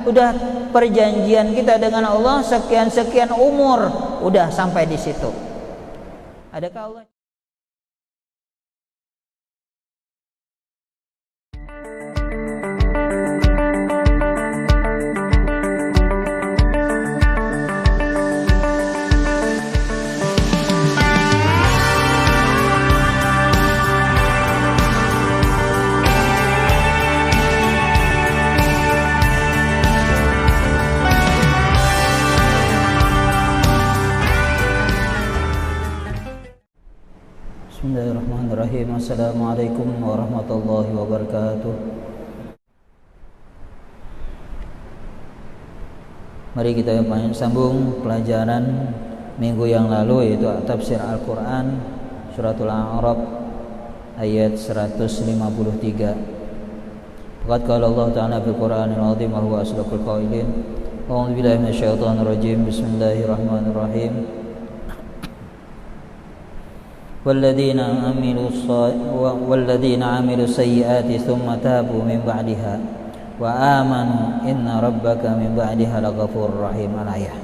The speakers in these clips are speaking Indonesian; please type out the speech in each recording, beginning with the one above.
udah perjanjian kita dengan Allah sekian-sekian umur, udah sampai di situ. Adakah Allah Bismillahirrahmanirrahim. Assalamualaikum warahmatullahi wabarakatuh. Mari kita sambung pelajaran minggu yang lalu, yaitu tafsir Al-Quran Suratul A'raf ayat 153. Faqad qala Allah Ta'ala fil Qur'anil 'azim wa huwa asdaqul qailin. A'udzu billahi minasyaitonir rajim. Bismillahirrahmanirrahim. والذين عملوا السيئات ثم تابوا من بعدها وآمنوا إن ربك من بعدها لغفور رحيم. Al-ayah.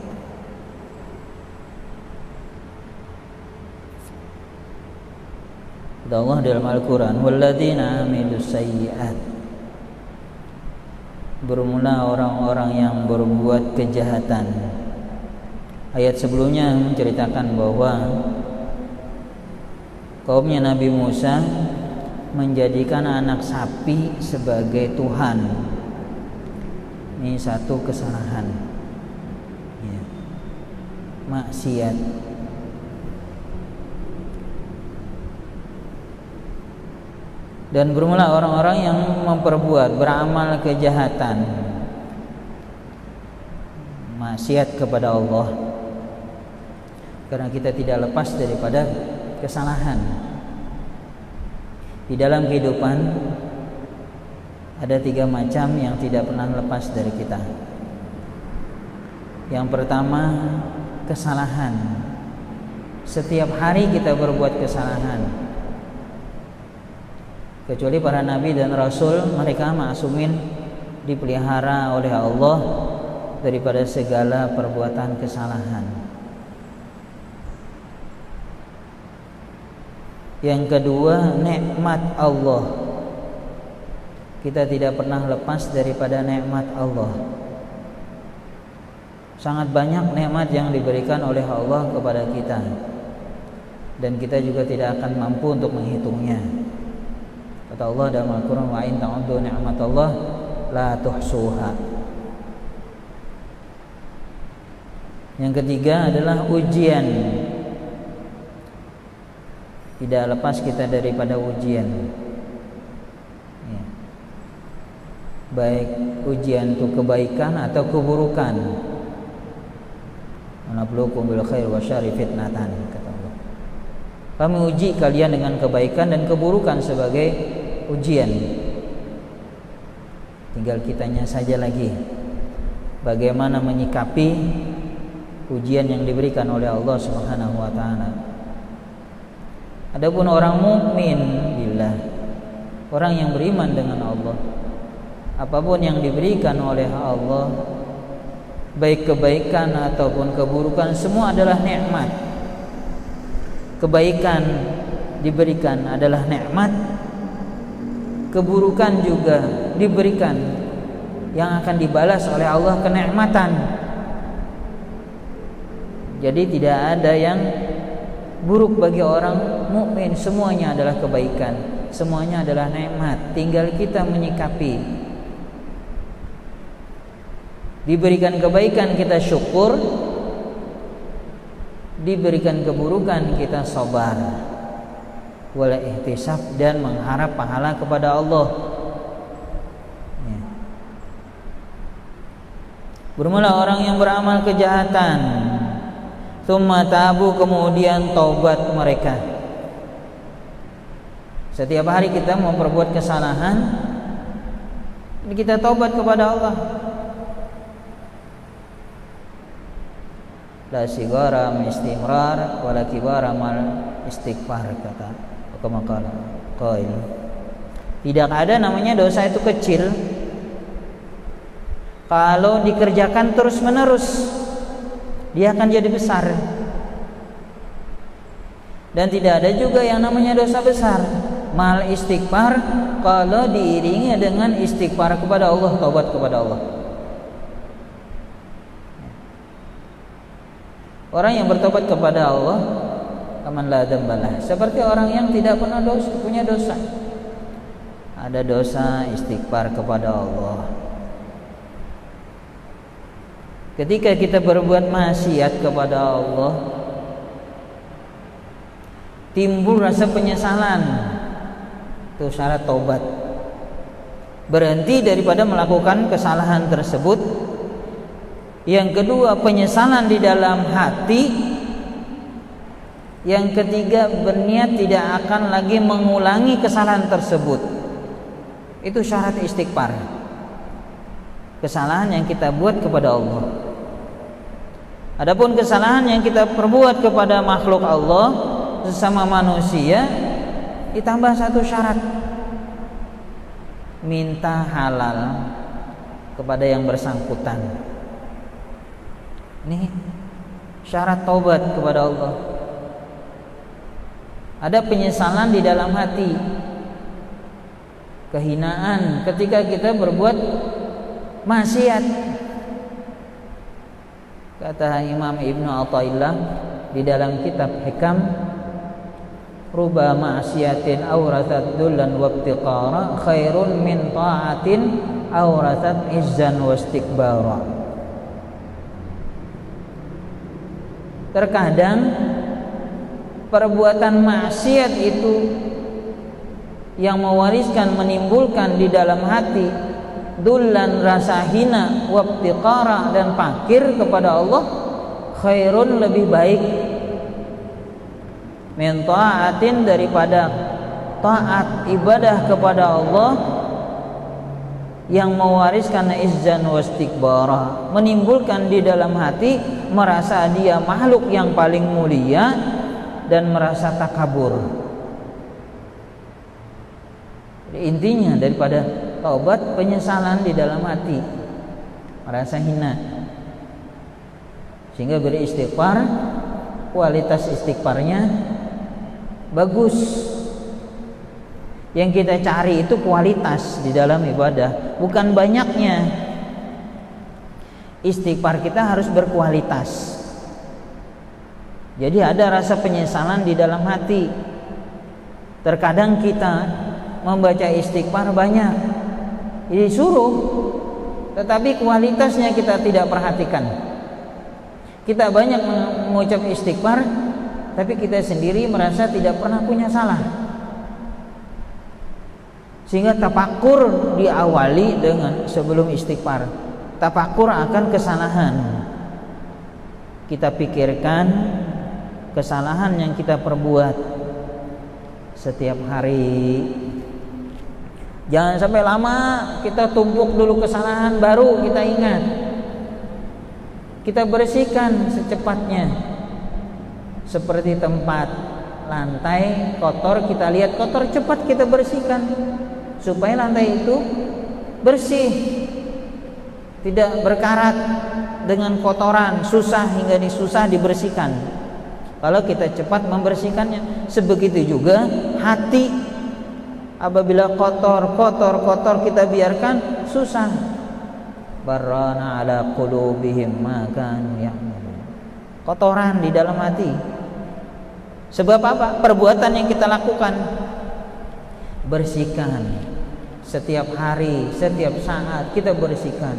Kata Allah dalam Al-Quran, walladzina amilus sayyi'at, bermula orang-orang yang berbuat kejahatan. Ayat sebelumnya menceritakan bahwa kaumnya Nabi Musa menjadikan anak sapi sebagai Tuhan. Ini satu kesalahan, ya, maksiat. Dan bermula orang-orang yang beramal kejahatan, maksiat kepada Allah, karena kita tidak lepas daripada kesalahan. Di dalam kehidupan ada 3 macam yang tidak pernah lepas dari kita. Yang pertama, kesalahan. Setiap hari kita berbuat kesalahan. Kecuali para nabi dan rasul, mereka ma'sumin, dipelihara oleh Allah daripada segala perbuatan kesalahan. Yang kedua, nikmat Allah. Kita tidak pernah lepas daripada nikmat Allah. Sangat banyak nikmat yang diberikan oleh Allah kepada kita, dan kita juga tidak akan mampu untuk menghitungnya. Kata Allah dalam Al-Quran, wa in ta'uddu ni'matallah la tuhsuha. Yang ketiga adalah ujian. Tidak lepas kita daripada ujian, ya. Baik ujian itu kebaikan atau keburukan. Nabluukum bil khair wa syarri fitnatan, kata Allah. Kami uji kalian dengan kebaikan dan keburukan sebagai ujian. Tinggal kitanya saja lagi bagaimana menyikapi ujian yang diberikan oleh Allah Subhanahu wa taala. Adapun orang mukmin billah, orang yang beriman dengan Allah, apapun yang diberikan oleh Allah, baik kebaikan ataupun keburukan, semua adalah nikmat. Kebaikan diberikan adalah nikmat, keburukan juga diberikan yang akan dibalas oleh Allah kenikmatan. Jadi tidak ada yang buruk bagi orang mukmin, semuanya adalah kebaikan, semuanya adalah nikmat. Tinggal kita menyikapi. Diberikan kebaikan kita syukur, diberikan keburukan kita sabar, wala ihtisab, dan mengharap pahala kepada Allah. Ya. Bermula orang yang beramal kejahatan, tsumma tabu, kemudian taubat mereka. Setiap hari kita mau berbuat kesalahan, kita taubat kepada Allah. La sigara istimrar wala kibara mal istighfar, kata kata qail. Tidak ada namanya dosa itu kecil Kalau dikerjakan terus-menerus, dia akan jadi besar. Dan tidak ada juga yang namanya dosa besar mal istighfar kalau diiringi dengan istighfar kepada Allah, taubat kepada Allah. Orang yang bertobat kepada Allah kaman la dzambalah, seperti orang yang tidak pernah punya dosa. Ada dosa, istighfar kepada Allah. Ketika kita berbuat maksiat kepada Allah, timbul rasa penyesalan. Itu syarat taubat. Berhenti daripada melakukan kesalahan tersebut. Yang kedua, penyesalan di dalam hati. Yang ketiga, berniat tidak akan lagi mengulangi kesalahan tersebut. Itu syarat istighfar. Kesalahan yang kita buat kepada Allah. Adapun kesalahan yang kita perbuat kepada makhluk Allah, sesama manusia, ditambah satu syarat, minta halal kepada yang bersangkutan. Ini syarat taubat kepada Allah. Ada penyesalan di dalam hati, kehinaan ketika kita berbuat maksiat. Kata Imam Ibnu Athaillah di dalam kitab Hikam, ruba ma'siyatin awratat dullan wa ibtiqara khairun min ta'atin awratat izzan wa istikbara. Terkadang perbuatan maksiat itu yang mewariskan, menimbulkan di dalam hati dullan, rasa hina, wa ibtiqara, dan fakir kepada Allah, khairun, lebih baik, min ta'atin, daripada taat ibadah kepada Allah yang mewariskan izzan wastikbara, menimbulkan di dalam hati merasa dia makhluk yang paling mulia dan merasa takabur. Jadi intinya daripada taubat, penyesalan di dalam hati, merasa hina, sehingga beristighfar, kualitas istighfarnya bagus. Yang kita cari itu kualitas di dalam ibadah, bukan banyaknya. Istighfar kita harus berkualitas. Jadi ada rasa penyesalan di dalam hati. Terkadang kita membaca istighfar banyak, disuruh, tetapi kualitasnya kita tidak perhatikan. Kita banyak mengucap istighfar, tapi kita sendiri merasa tidak pernah punya salah. Sehingga tafakur diawali dengan sebelum istighfar, tafakur akan kesalahan. Kita pikirkan kesalahan yang kita perbuat setiap hari. Jangan sampai lama kita tumpuk dulu kesalahan, baru kita ingat. Kita bersihkan secepatnya. Seperti tempat lantai kotor, kita lihat kotor, cepat kita bersihkan supaya lantai itu bersih, tidak berkarat dengan kotoran, susah hingga susah dibersihkan. Kalau kita cepat membersihkannya, sebegitu juga hati. Apabila kotor kita biarkan, susah. Barrana ala qulubihim ma kanu ya'malun. Kotoran di dalam hati. Sebab apa? Perbuatan yang kita lakukan. Bersihkan. Setiap hari, setiap saat kita bersihkan.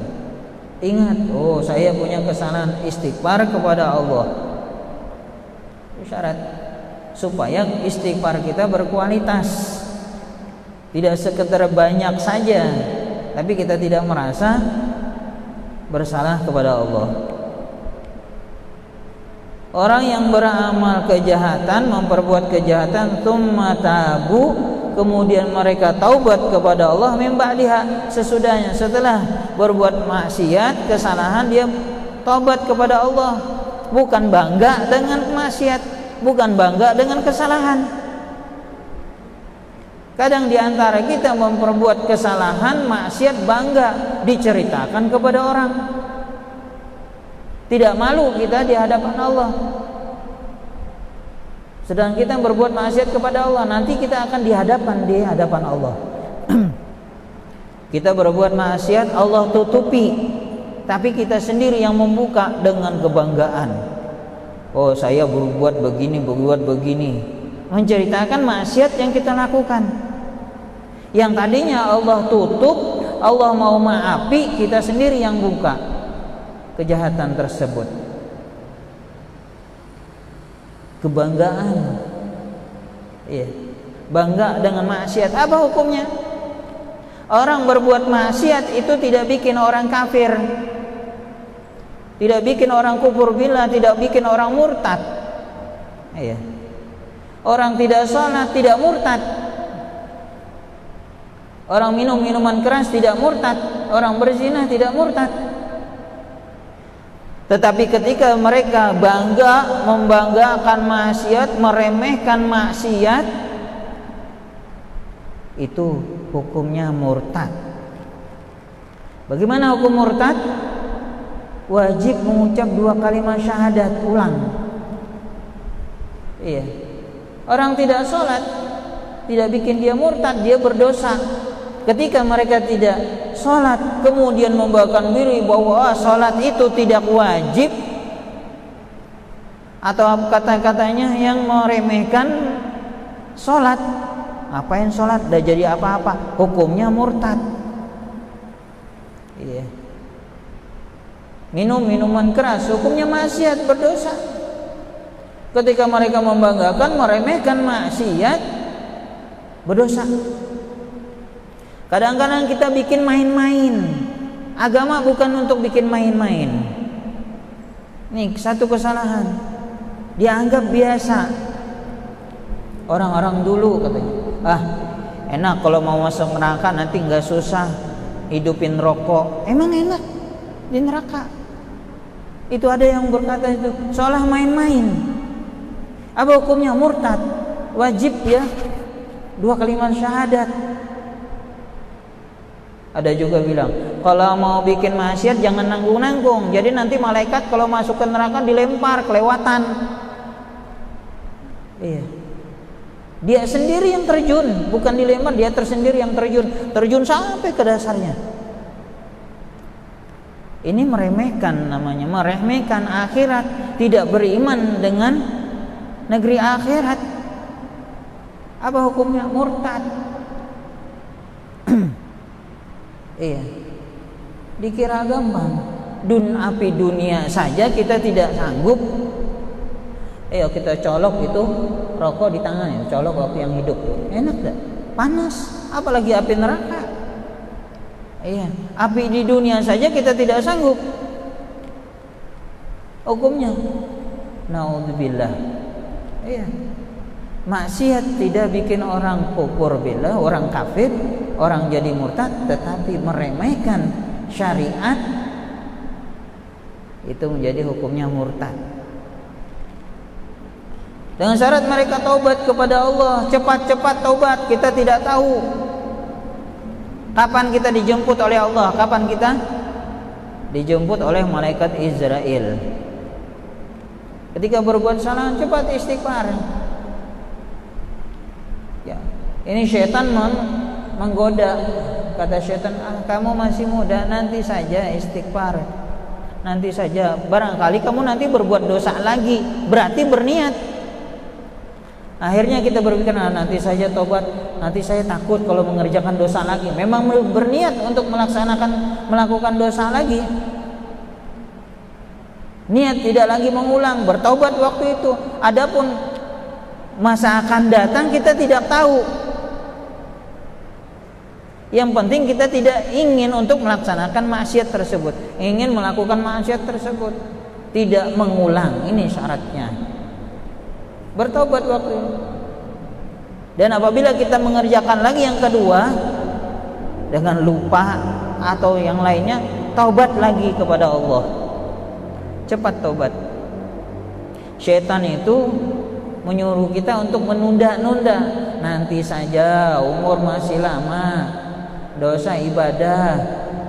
Ingat, oh saya punya kesalahan, istighfar kepada Allah. Syarat supaya istighfar kita berkualitas. Tidak sekedar banyak saja, tapi kita tidak merasa bersalah kepada Allah. Orang yang beramal kejahatan, memperbuat kejahatan, tsumma tabu, kemudian mereka taubat kepada Allah min ba'diha, sesudahnya, setelah berbuat maksiat, kesalahan, dia taubat kepada Allah. Bukan bangga dengan maksiat, bukan bangga dengan kesalahan. Kadang di antara kita memperbuat kesalahan, maksiat, bangga diceritakan kepada orang. Tidak malu kita di hadapan Allah. Sedang kita berbuat maksiat kepada Allah, nanti kita akan di hadapan Allah. Kita berbuat maksiat, Allah tutupi, tapi kita sendiri yang membuka dengan kebanggaan. Oh, saya berbuat begini, menceritakan maksiat yang kita lakukan. Yang tadinya Allah tutup, Allah mau maafi, kita sendiri yang buka kejahatan tersebut. Kebanggaan, iya, bangga dengan maksiat. Apa hukumnya? Orang berbuat maksiat itu tidak bikin orang kafir, tidak bikin orang kufur billah, tidak bikin orang murtad. Iya. Orang tidak sholat tidak murtad. Orang minum minuman keras tidak murtad, orang berzina tidak murtad. Tetapi ketika mereka membanggakan maksiat, meremehkan maksiat, itu hukumnya murtad. Bagaimana hukum murtad? Wajib mengucap 2 kalimat syahadat ulang. Iya. Orang tidak sholat tidak bikin dia murtad, dia berdosa. Ketika mereka tidak sholat, kemudian membawakan diri bahwa sholat itu tidak wajib, atau kata-katanya yang meremehkan sholat. Apain sholat? Udah jadi apa-apa, hukumnya murtad. Iya. Minum minuman keras, hukumnya maksiat, berdosa. Ketika mereka membanggakan, meremehkan maksiat, berdosa. Kadang-kadang kita bikin main-main. Agama bukan untuk bikin main-main. Nih satu kesalahan, dianggap biasa. Orang-orang dulu katanya, enak kalau mau masuk neraka, nanti nggak susah hidupin rokok. Emang enak di neraka? Itu ada yang berkata itu seolah main-main. Apa hukumnya? Murtad. Wajib ya 2 kalimat syahadat. Ada juga bilang, kalau mau bikin maksiat jangan nanggung-nanggung. Jadi nanti malaikat kalau masuk ke neraka dilempar, kelewatan. Iya. Dia sendiri yang terjun, bukan dilempar, dia tersendiri yang terjun. Terjun sampai ke dasarnya. Ini meremehkan namanya, meremehkan akhirat, tidak beriman dengan negeri akhirat. Apa hukumnya? Murtad. Iya. Dikira gampang. Api dunia saja kita tidak sanggup. Kita colok itu rokok di tangan ya, colok waktu yang hidup. Enak gak? Panas, apalagi api neraka. Iya, api di dunia saja kita tidak sanggup. Hukumnya naudzubillah. Iya. Maksiat tidak bikin orang kufur billah, orang kafir, orang jadi murtad, tetapi meremehkan syariat itu menjadi hukumnya murtad. Dengan syarat mereka taubat kepada Allah, cepat-cepat taubat. Kita tidak tahu kapan kita dijemput oleh Allah, kapan kita dijemput oleh malaikat Israel. Ketika berbuat salah, cepat istighfar. Ya, ini syaitan menggoda. Kata syaitan, kamu masih muda, nanti saja istighfar. Nanti saja, barangkali kamu nanti berbuat dosa lagi, berarti berniat. Akhirnya kita berpikir, nanti saja tobat, nanti saya takut kalau mengerjakan dosa lagi. Memang berniat untuk melakukan dosa lagi. Niat tidak lagi mengulang, bertaubat waktu itu. Adapun masa akan datang kita tidak tahu. Yang penting kita tidak ingin untuk melaksanakan maksiat tersebut, ingin melakukan maksiat tersebut, tidak mengulang. Ini syaratnya. Bertobat waktu itu. Dan apabila kita mengerjakan lagi yang kedua dengan lupa atau yang lainnya, taubat lagi kepada Allah. Cepat taubat. Syaitan itu menyuruh kita untuk menunda-nunda. nanti saja, umur masih lama, dosa ibadah,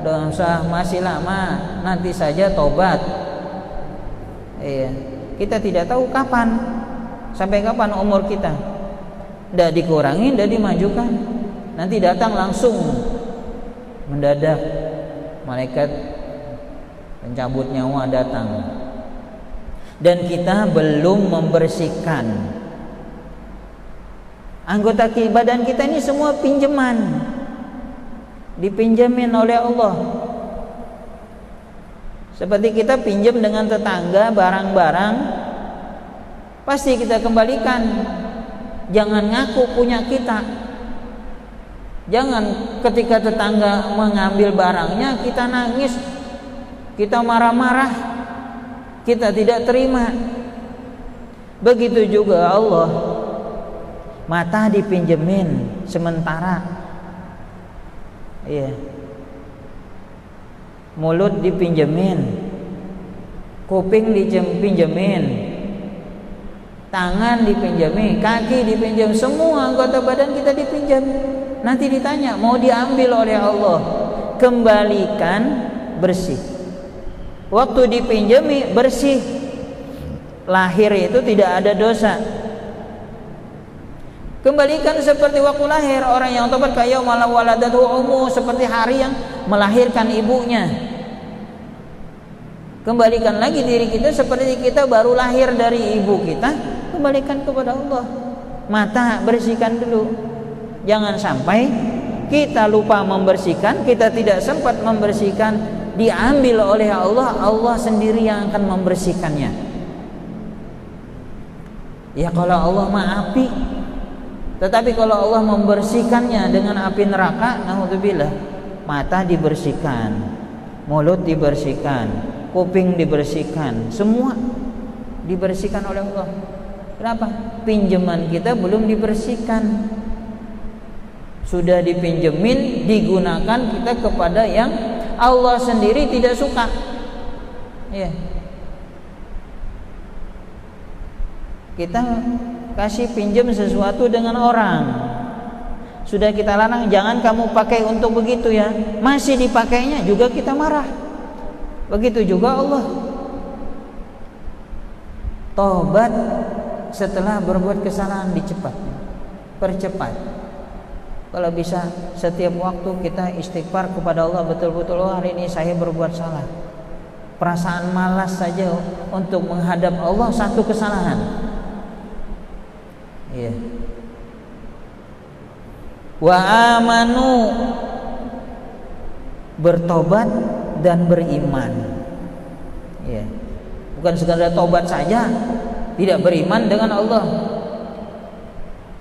dosa masih lama, nanti saja tobat. Iya, kita tidak tahu kapan, sampai kapan umur kita. Tidak dikurangi, tidak dimajukan. Nanti datang langsung mendadak, malaikat pencabut nyawa datang, dan kita belum membersihkan anggota badan kita ini. Semua pinjaman, dipinjamin oleh Allah. Seperti kita pinjam dengan tetangga barang-barang, pasti kita kembalikan. Jangan ngaku punya kita. Jangan ketika tetangga mengambil barangnya kita nangis, kita marah-marah, kita tidak terima. Begitu juga Allah. Mata dipinjemin sementara, iya. Mulut dipinjemin, kuping dipinjemin, tangan dipinjemin, kaki dipinjam, semua anggota badan kita dipinjam. Nanti ditanya, mau diambil oleh Allah, kembalikan bersih. Waktu dipinjami bersih, lahir itu tidak ada dosa. Kembalikan seperti waktu lahir. Orang yang tobat kayak malah waladatu ummu, seperti hari yang melahirkan ibunya. Kembalikan lagi diri kita seperti kita baru lahir dari ibu kita. Kembalikan kepada Allah. Mata bersihkan dulu. Jangan sampai kita lupa membersihkan, kita tidak sempat membersihkan, diambil oleh Allah. Allah sendiri yang akan membersihkannya. Ya kalau Allah maafi, tetapi kalau Allah membersihkannya dengan api neraka, naudzubillah, mata dibersihkan, mulut dibersihkan, kuping dibersihkan, semua dibersihkan oleh Allah. Kenapa? Pinjaman kita belum dibersihkan. Sudah dipinjemin, digunakan kita kepada yang Allah sendiri tidak suka. Ya. Kita kasih pinjam sesuatu dengan orang, sudah kita larang, jangan kamu pakai untuk begitu ya, masih dipakainya juga kita marah. Begitu juga Allah. Tobat setelah berbuat kesalahan percepat. Kalau bisa setiap waktu kita istighfar kepada Allah, betul-betul, oh hari ini saya berbuat salah. Perasaan malas saja untuk menghadap Allah satu kesalahan. Iya. Wa amanu, bertobat dan beriman. Iya. Bukan sekadar tobat saja, tidak beriman dengan Allah.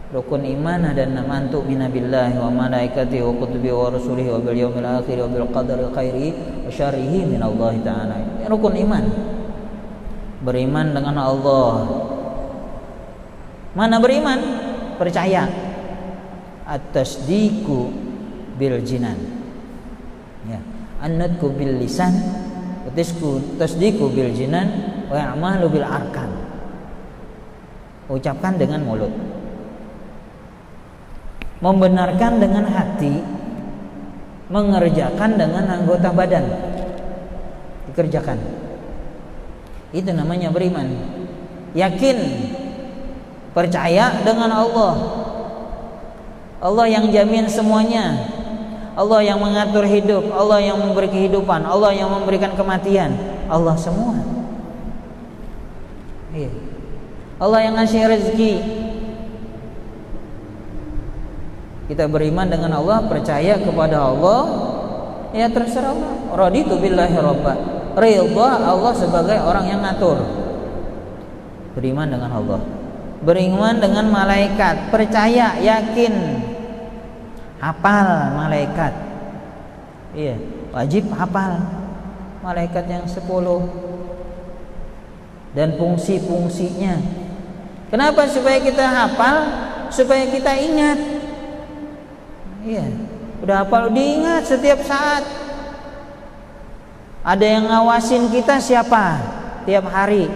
Rukun iman dan amantu minabillahi wa malaikatihi wa kutubihi wa rasulihi wa bil yaumil akhir wa bil qadari khairihi wa syarrihi minallahi ta'ala. Rukun iman. Beriman dengan Allah. Mana beriman? Percaya. At-tasdiqu bil jinan. Ya, an-nutqu bil lisan, wa tasdiqu bil jinan, wa i'malu bil arkan. Ucapkan dengan mulut. Membenarkan dengan hati, mengerjakan dengan anggota badan. Dikerjakan. Itu namanya beriman. Yakin, percaya dengan Allah. Allah yang jamin semuanya. Allah yang mengatur hidup, Allah yang memberi kehidupan, Allah yang memberikan kematian. Allah semua. Iya. Allah yang ngasih rezeki. Kita beriman dengan Allah, percaya kepada Allah, ya terserah Allah. Raditu billahi robba, ridha Allah sebagai orang yang ngatur. Beriman dengan Allah, beriman dengan malaikat, percaya, yakin, hafal malaikat. Iya, wajib hafal malaikat yang 10 dan fungsi-fungsinya. Kenapa? Supaya kita hafal, supaya kita ingat. Iya, udah hafal, diingat setiap saat. Ada yang ngawasin kita siapa? Tiap hari.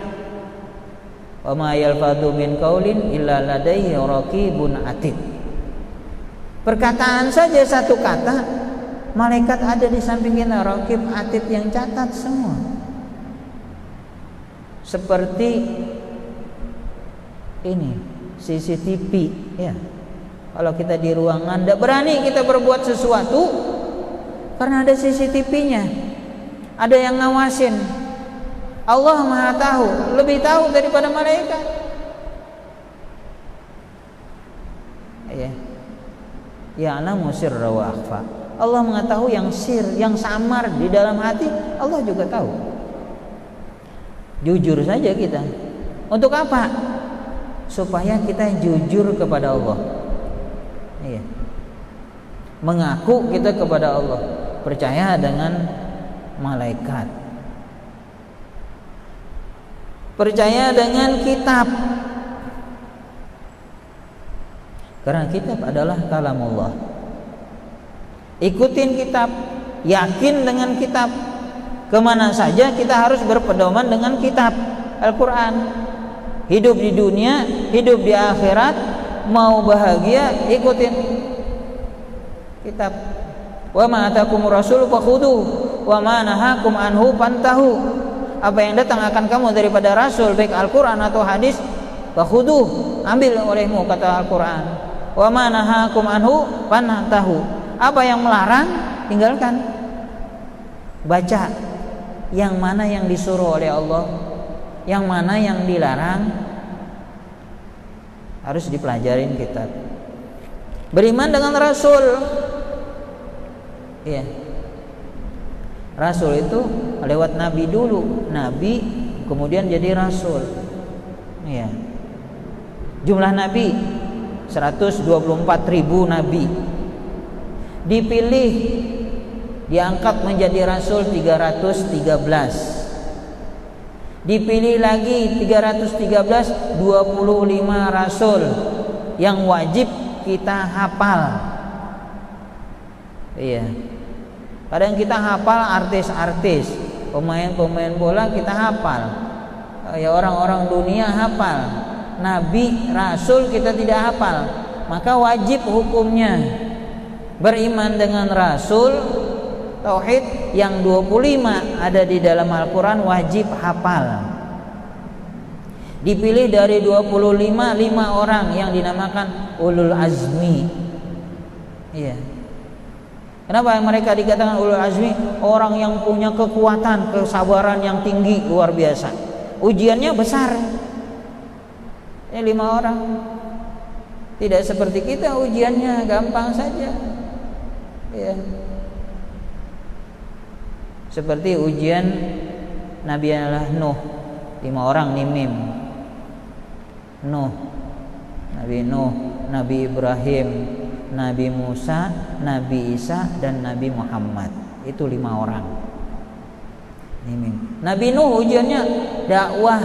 Wa ma yalfadhu min qaulin illa ladaihi raqibun atid. Perkataan saja satu kata, malaikat ada di samping kita, raqib atid yang catat semua. Seperti ini CCTV ya. Kalau kita di ruangan tidak berani kita berbuat sesuatu karena ada CCTV-nya, ada yang ngawasin. Allah Maha tahu, lebih tahu daripada malaikat. Ya. Ya'lamu sirra wa akhfa. Allah mengetahui yang sir, yang samar di dalam hati, Allah juga tahu. Jujur saja kita. Untuk apa? Supaya kita jujur kepada Allah. Iya. Mengaku kita kepada Allah, percaya dengan malaikat, percaya dengan kitab. Karena kitab adalah kalamullah. Ikutin kitab, yakin dengan kitab. Kemana saja kita harus berpedoman dengan kitab Al-Quran. Hidup di dunia, hidup di akhirat, mau bahagia, ikutin kitab. Wa ma atakumur rasul fakhudhu wa ma nahakum anhu fantahu. Apa yang datang akan kamu daripada rasul, baik Al-Quran atau hadis, fakhudhu, ambil olehmu, kata Al-Quran. Wa ma nahakum anhu fantahu. Apa yang melarang, tinggalkan. Baca yang mana yang disuruh oleh Allah, yang mana yang dilarang, harus dipelajarin kitab. Beriman dengan Rasul. Iya. Rasul itu lewat Nabi dulu, Nabi kemudian jadi Rasul. Iya. Jumlah Nabi 124.000 Nabi. Dipilih, diangkat menjadi Rasul 313. Dipilih lagi 313, 25 rasul yang wajib kita hafal. Iya. Kadang kita hafal artis-artis, pemain-pemain bola kita hafal. Ya orang-orang dunia hafal. Nabi, rasul kita tidak hafal. Maka wajib hukumnya beriman dengan rasul. Tauhid yang 25 ada di dalam Al-Quran wajib hafal. Dipilih dari 25 5 orang yang dinamakan ulul azmi. Iya. Kenapa mereka dikatakan ulul azmi? Orang yang punya kekuatan, kesabaran yang tinggi, luar biasa. Ujiannya besar. Ini 5 orang. Tidak seperti kita, ujiannya gampang saja. Iya. Seperti ujian Nabi Allah Nuh, 5 orang nih mim. Nuh, Nabi Nuh, Nabi Ibrahim, Nabi Musa, Nabi Isa, dan Nabi Muhammad. Itu 5 orang. Nih mim. Nabi Nuh ujiannya dakwah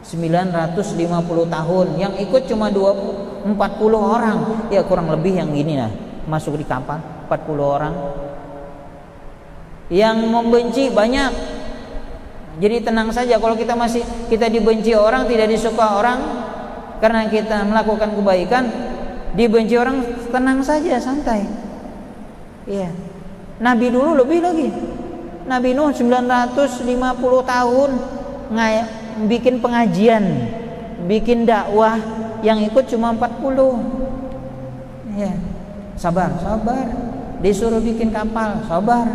950 tahun, yang ikut cuma 40 orang. Ya kurang lebih yang gini lah, masuk di kapal 40 orang. Yang membenci banyak. Jadi tenang saja kalau kita dibenci orang, tidak disuka orang karena kita melakukan kebaikan, dibenci orang, tenang saja, santai. Iya. Nabi dulu lebih lagi. Nabi Nuh 950 tahun bikin pengajian, bikin dakwah, yang ikut cuma 40. Iya. Sabar. Disuruh bikin kapal, sabar.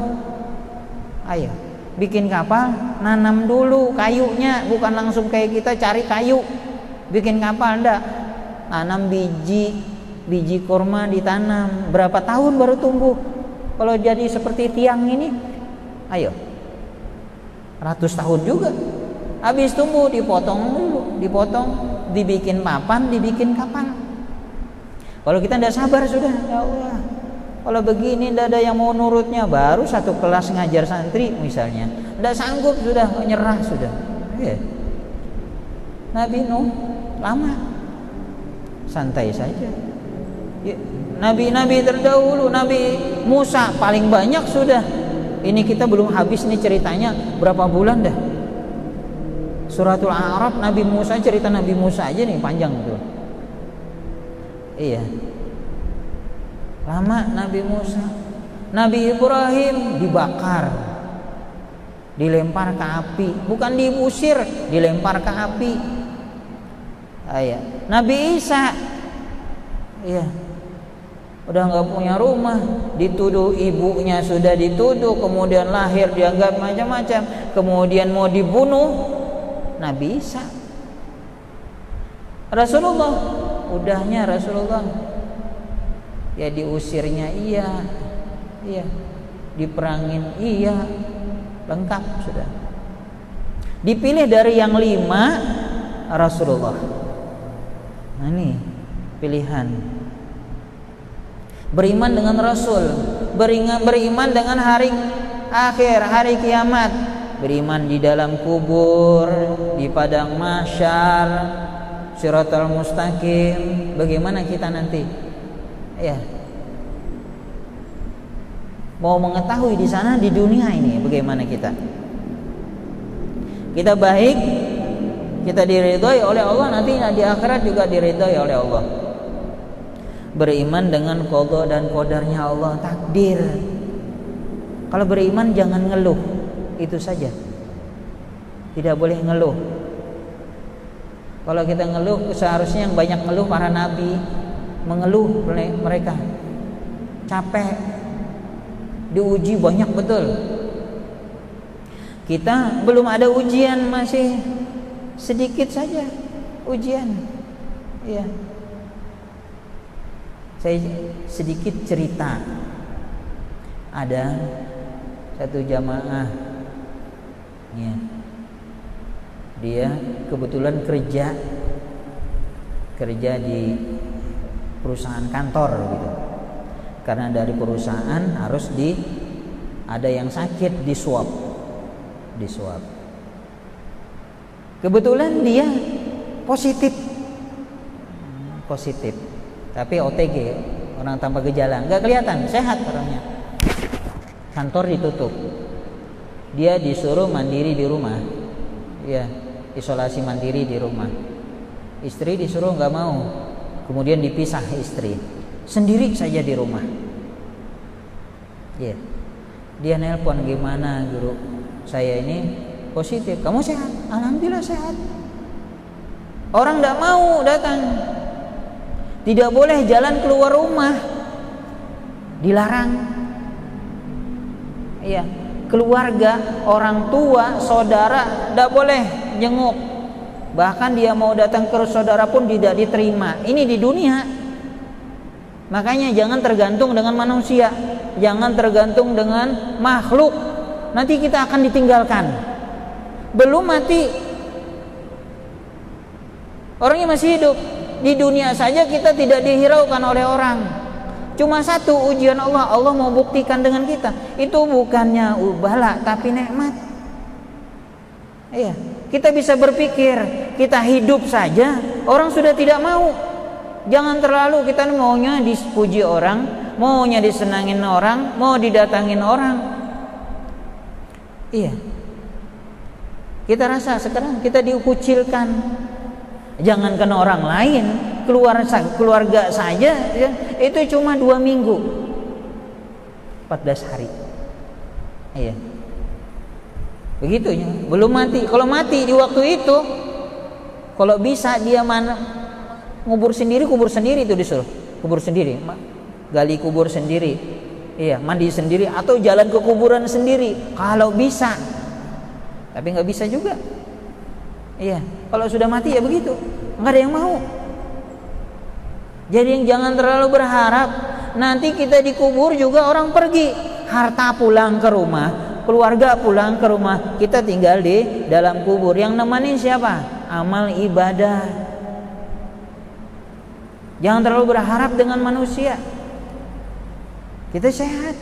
Ayo, bikin kapal, nanam dulu kayunya, bukan langsung kayak kita cari kayu. Bikin kapal enggak, tanam biji kurma ditanam. Berapa tahun baru tumbuh? Kalau jadi seperti tiang ini, ayo, ratus tahun juga. Habis tumbuh dipotong dulu, dibikin papan, dibikin kapal. Kalau kita enggak sabar sudah, ya Allah. Kalau begini tidak ada yang mau nurutnya, baru satu kelas ngajar santri misalnya, tidak sanggup sudah, menyerah sudah. Ya. Nabi Nuh lama, santai saja. Ya. Nabi-nabi terdahulu, Nabi Musa paling banyak sudah. Ini kita belum habis nih ceritanya, berapa bulan dah. Suratul A'raf, Nabi Musa, cerita Nabi Musa aja nih panjang tuh. Iya. lama Nabi Musa. Nabi Ibrahim dibakar, dilempar ke api, bukan diusir, dilempar ke api. Nabi Isa, udah nggak punya rumah, dituduh ibunya, sudah dituduh, kemudian lahir dianggap macam-macam, kemudian mau dibunuh. Nabi Isa. Rasulullah, udahnya Rasulullah, diusirnya iya, diperangin iya, lengkap sudah. Dipilih dari yang 5 Rasulullah. Nah ini pilihan. Beriman dengan Rasul, beriman dengan hari akhir, hari kiamat, beriman di dalam kubur, di padang mahsyar, Shiratal Mustaqim. Bagaimana kita nanti? Mau mengetahui di sana, di dunia ini bagaimana kita? Kita baik, kita diridhoi oleh Allah, nanti di akhirat juga diridhoi oleh Allah. Beriman dengan qada dan qadarnya Allah, takdir. Kalau beriman jangan ngeluh, itu saja. Tidak boleh ngeluh. Kalau kita ngeluh, seharusnya yang banyak ngeluh para nabi, mengeluh mereka. Capek, diuji banyak betul. Kita belum ada ujian, masih sedikit saja ujian. Saya sedikit cerita. Ada satu jamaah, dia kebetulan kerja di perusahaan kantor gitu. Karena dari perusahaan harus ada yang sakit di swab. Kebetulan dia positif, tapi OTG, orang tanpa gejala, nggak kelihatan, sehat orangnya. Kantor ditutup, dia disuruh mandiri di rumah, isolasi mandiri di rumah. Istri disuruh nggak mau, kemudian dipisah istri, sendiri saja di rumah. Dia nelpon, gimana guru, saya ini positif, kamu sehat? Alhamdulillah sehat. Orang nggak mau datang, tidak boleh jalan keluar rumah, dilarang. Keluarga, orang tua, saudara tidak boleh jenguk. Bahkan dia mau datang ke saudara pun tidak diterima. Ini di dunia. Makanya jangan tergantung dengan manusia, jangan tergantung dengan makhluk. Nanti kita akan ditinggalkan. Belum mati, orangnya masih hidup. Di dunia saja kita tidak dihiraukan oleh orang. Cuma satu ujian Allah mau buktikan dengan kita. Itu bukannya bala tapi nikmat. Kita bisa berpikir, kita hidup saja, orang sudah tidak mau. Jangan terlalu kita maunya dipuji orang, maunya disenangin orang, mau didatangin orang. Kita rasa sekarang kita dikucilkan. Jangankan orang lain, keluarga saja itu cuma 2 minggu, 14 hari. Begitunya, belum mati. Kalau mati di waktu itu, kalau bisa dia kubur sendiri itu disuruh kubur sendiri, gali kubur sendiri, mandi sendiri, atau jalan ke kuburan sendiri kalau bisa. Tapi nggak bisa juga. Kalau sudah mati ya begitu, nggak ada yang mau. Jadi jangan terlalu berharap nanti kita dikubur juga orang pergi, harta pulang ke rumah, keluarga pulang ke rumah, kita tinggal di dalam kubur. Yang nemenin siapa? Amal ibadah. Jangan terlalu berharap dengan manusia. Kita sehat.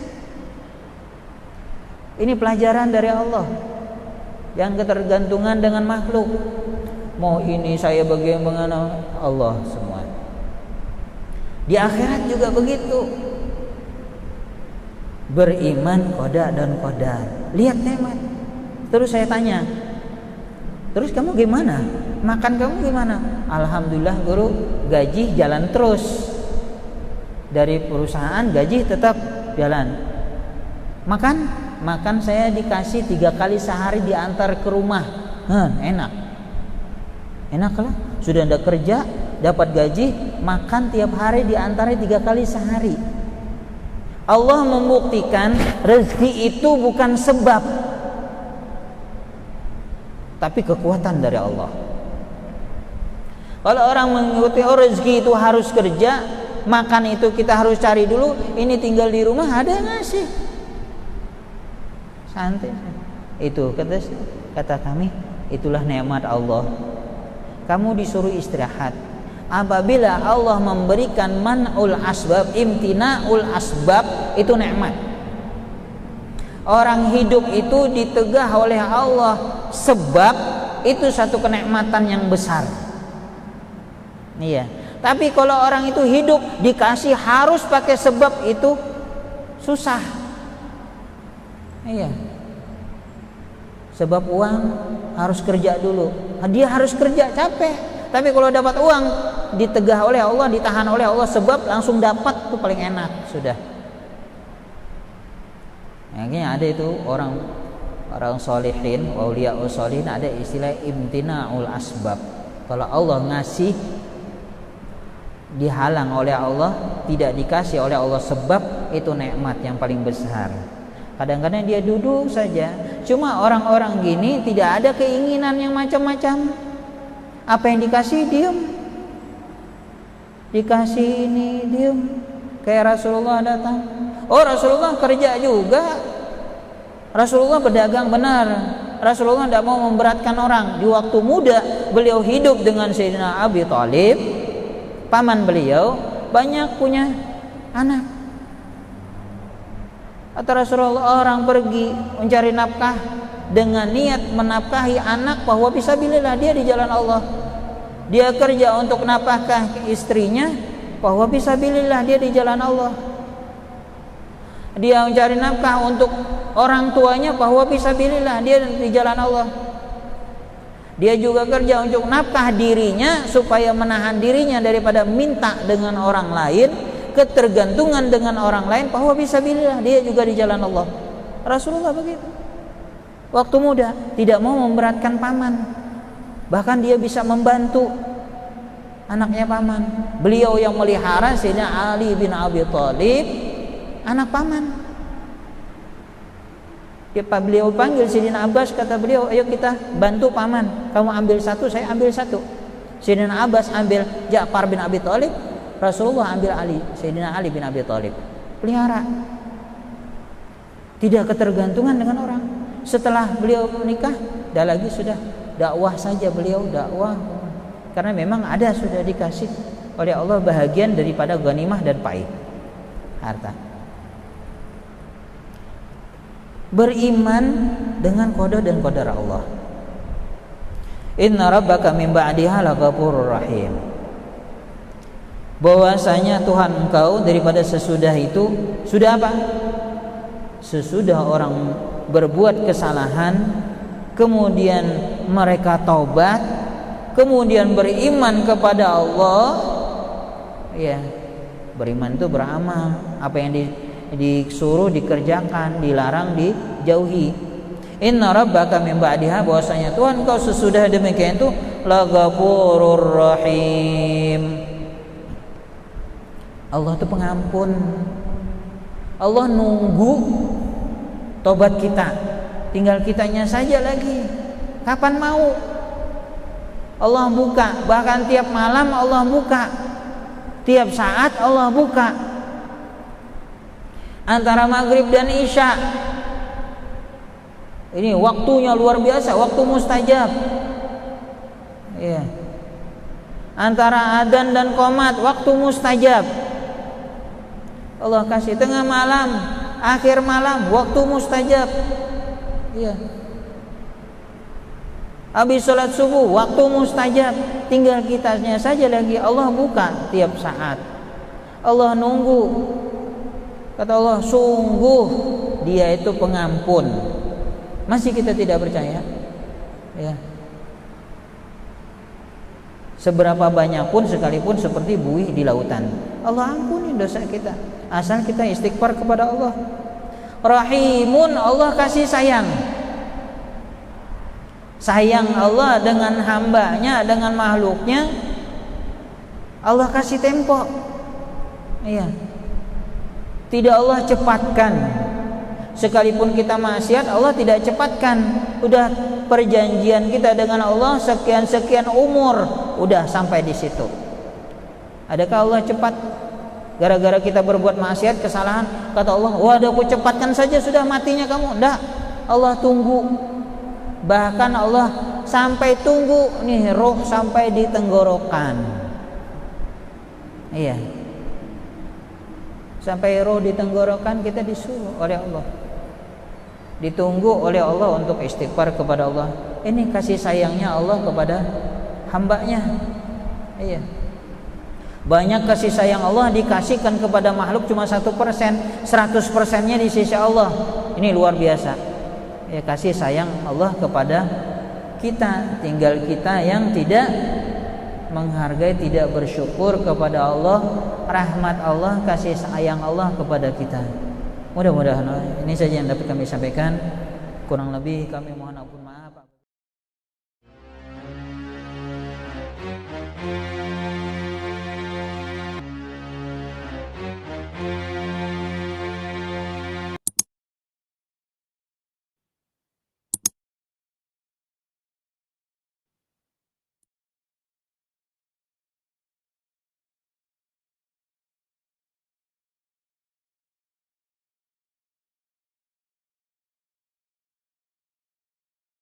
Ini pelajaran dari Allah. Jangan ketergantungan dengan makhluk. Mau ini saya bagaimana, Allah semua. Di akhirat juga begitu. Beriman qada dan qadar. Lihat nikmat. Terus saya tanya, terus kamu gimana? Makan kamu gimana? Alhamdulillah guru, gaji jalan terus. dari perusahaan, gaji tetap jalan. Makan saya dikasih 3 kali sehari diantar ke rumah. Enak lah. Sudah ndak kerja, dapat gaji, makan tiap hari diantar 3 kali sehari. Allah membuktikan rezeki itu bukan sebab, tapi kekuatan dari Allah. Kalau orang mengikuti rezeki itu harus kerja, makan itu kita harus cari dulu, ini tinggal di rumah ada nggak sih? Santai. Itu kata kami, itulah nikmat Allah. Kamu disuruh istirahat. Apabila Allah memberikan man'ul asbab, imtina'ul asbab, itu nikmat. Orang hidup itu ditegah oleh Allah sebab, itu satu kenikmatan yang besar. Iya. Tapi kalau orang itu hidup dikasih harus pakai sebab, itu susah. Iya. Sebab uang harus kerja dulu. Dia harus kerja, capek. Tapi kalau dapat uang ditegah oleh Allah, ditahan oleh Allah sebab, langsung dapat, itu paling enak sudah. Makanya ada itu orang solihin, auliyaus solihin, ada istilah imtina'ul asbab. Kalau Allah ngasih dihalang oleh Allah, tidak dikasih oleh Allah sebab, itu nikmat yang paling besar. Kadang-kadang dia duduk saja. Cuma orang-orang gini tidak ada keinginan yang macam-macam. Apa yang dikasih diem, dikasih ini diem. Kayak Rasulullah datang, oh Rasulullah kerja juga, Rasulullah berdagang benar, Rasulullah tidak mau memberatkan orang. Di waktu muda beliau hidup dengan Sayyidina Abi Thalib, paman beliau, banyak punya anak. Kata Rasulullah, orang pergi mencari nafkah dengan niat menafkahi anak bahwa fisabilillah, dia di jalan Allah. Dia kerja untuk nafkah istrinya bahwa fisabilillah, dia di jalan Allah. Dia mencari nafkah untuk orang tuanya bahwa fisabilillah, dia di jalan Allah. Dia juga kerja untuk nafkah dirinya supaya menahan dirinya daripada minta dengan orang lain, ketergantungan dengan orang lain, bahwa fisabilillah, dia juga di jalan Allah. Rasulullah begitu. Waktu muda tidak mau memberatkan paman, bahkan dia bisa membantu anaknya paman. Beliau yang melihara Sayyidina Ali bin Abi Thalib, anak paman. Beliau panggil Sayyidina Abbas, kata beliau, ayo kita bantu paman, kamu ambil satu, saya ambil satu. Sayyidina Abbas ambil Ja'far bin Abi Thalib, Rasulullah ambil Sayyidina Ali bin Abi Thalib. Pelihara, tidak ketergantungan dengan orang. Setelah beliau menikah, dah lagi sudah dakwah saja beliau, dakwah. Karena memang ada sudah dikasih oleh Allah bahagian daripada ghanimah dan paih harta. Beriman dengan qada dan qadar Allah. Inna rabbaka min ba'diha laghafurur rahim. Bahwasanya Tuhan engkau daripada sesudah itu, sudah apa? Sesudah orang berbuat kesalahan, kemudian mereka taubat, kemudian beriman kepada Allah, ya, beriman itu beramal, apa yang disuruh dikerjakan, dilarang dijauhi. Inna rabbaka min ba'diha, bahwasanya Tuhan kau sesudah demikian itu laghafurur rahim. Allah itu pengampun. Allah nunggu tobat kita, tinggal kitanya saja lagi. Kapan mau? Allah buka, bahkan tiap malam Allah buka, tiap saat Allah buka. Antara maghrib dan isya, ini waktunya luar biasa, waktu mustajab. Iya. Antara adzan dan qomat, waktu mustajab. Allah kasih tengah malam, akhir malam, waktu mustajab. Iya. Habis sholat subuh, waktu mustajab. Tinggal kitanya saja lagi, Allah buka tiap saat. Allah nunggu. Kata Allah, sungguh Dia itu pengampun. Masih kita tidak percaya? Ya. Seberapa banyak pun sekalipun seperti buih di lautan, Allah ampuni dosa kita asal kita istighfar kepada Allah. Rahimun, Allah kasih sayang. Sayang Allah dengan hambanya, dengan makhluknya, Allah kasih tempo. Iya. Tidak Allah cepatkan. Sekalipun kita maksiat, Allah tidak cepatkan. Udah perjanjian kita dengan Allah sekian-sekian umur, udah sampai di situ. Adakah Allah cepat? Gara-gara kita berbuat maksiat, kesalahan, kata Allah, waduh aku cepatkan saja sudah matinya kamu. Enggak, Allah tunggu. Bahkan Allah sampai tunggu nih roh sampai di tenggorokan. Iya. Sampai roh di tenggorokan kita disuruh oleh Allah. Ditunggu oleh Allah untuk istighfar kepada Allah. Ini kasih sayangnya Allah kepada hambanya. Iya. Banyak kasih sayang Allah dikasihkan kepada makhluk cuma 1%, 100%-nya di sisi Allah. Ini luar biasa. Ya, kasih sayang Allah kepada kita. Tinggal kita yang tidak menghargai, tidak bersyukur kepada Allah, rahmat Allah, kasih sayang Allah kepada kita. Mudah-mudahan ini saja yang dapat kami sampaikan. Kurang lebih kami mohon ampun.